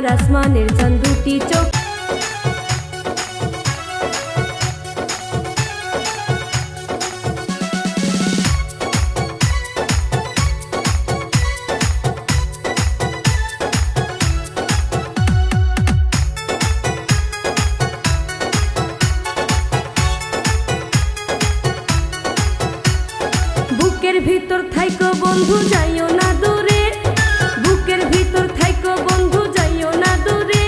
আমার আসমানের চাঁদ দুটি চোখ। বুকের ভিতর থাইকো বন্ধু যাইও না দূরে, বুকের ভিতর থাইকো বন্ধু যাইও না দূরে,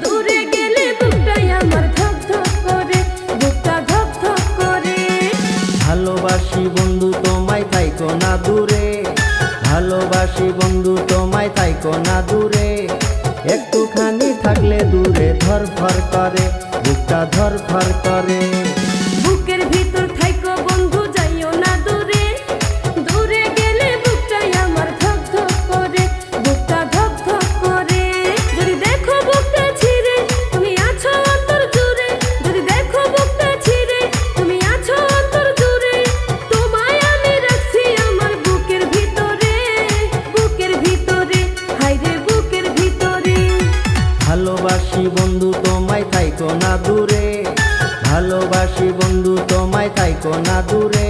দূরে গেলে বুকটাই আমার ধক ধক করে, বুকটা ধক ধক করে। ভালোবাসি বন্ধু তোমায় থাইকো না দূরে, ভালোবাসি বন্ধু তোমায় থাইকো না দূরে, একটুখানি থাকলে দূরে ধরফর করে, বুকটা ধরফর করে। বুকের ভিতর থাইকো বন্ধু যাইও না দূরে, দূরে গেলে বুকটাই আমার ধক ধক করে, বুকটা ধক ধক করে। যদি দেখো বুকটা ছিঁড়ে তুমি আছো অন্তর জুড়ে, যদি দেখো বুকটা ছিঁড়ে তুমি আছো অন্তর জুড়ে, তোমায় আমি রাখছি আমার বুকের ভিতরে, বুকের ভিতরে, হায়রে বুকের ভিতরে। ভালোবাসি বন্ধু তোমায় থাইকো না দূরে, ভালোবাসি বন্ধু তোমায় থাইকো না দূরে,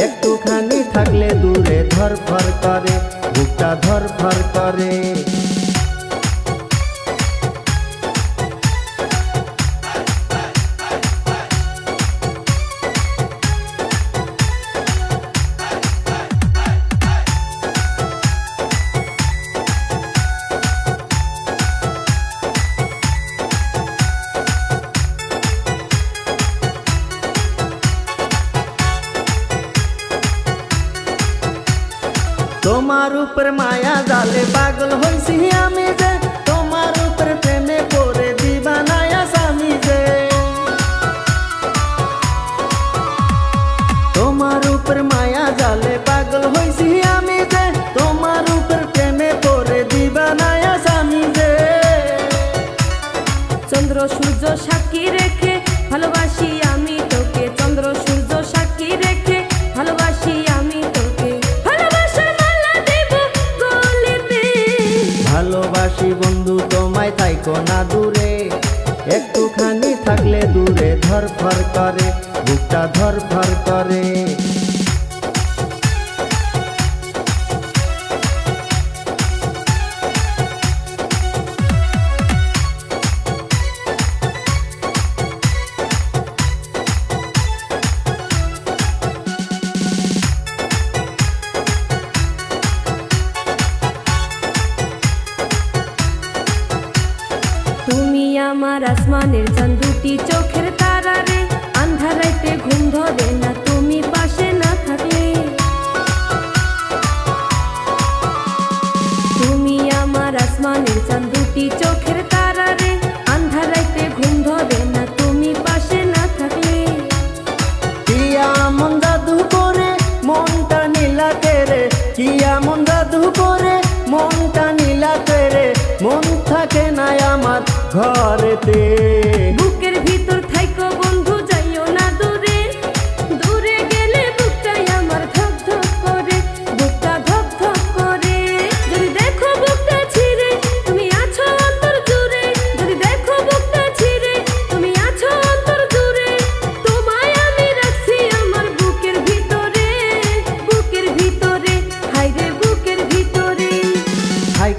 একটুখানি থাকলে দূরে ধরফর করে, বুকটা ধরফর করে। তোমার উপর মায়া জালে পাগল হইছি আমি যে, তোমার উপর প্রেমে পড়ে দিবানায়া স্বামী যে, তোমার উপর মায়া জালে পাগল হইছি আমি যে, তোমার উপর প্রেমে পড়ে দিবানায়া স্বামী যে। চন্দ্র সূর্য সাক্ষী রেখে ভালোবাসি আমি তোকে, চন্দ্র সূর্য সাক্ষী রেখে ভালোবাসি আমি তোকে, ভালোবাসার মালা দেব গলেতে। ভালোবাসি বন্ধু তোমায় থাইকো না দূরে, একটুখানি থাকলে দূরে ধরফর করে, বুকটা ধরফর করে। তুমি আমার আসমানের চাঁদ দুটি চোখের তারা রে, আন্ধার রাতে ঘুম ধরে না তুমি পাশে না থাকলে। তুমি আমার আসমানের চাঁদ দুটি চোখের তারা রে, আন্ধার রাতে ঘুম ধরে না তুমি পাশে না থাকলে। কি এমন জাদু করে মনটা নীলাতে রে, কি এমন জাদু করে মনটা নীলাতে রে, মন থাকে না আমার ঘরেতে।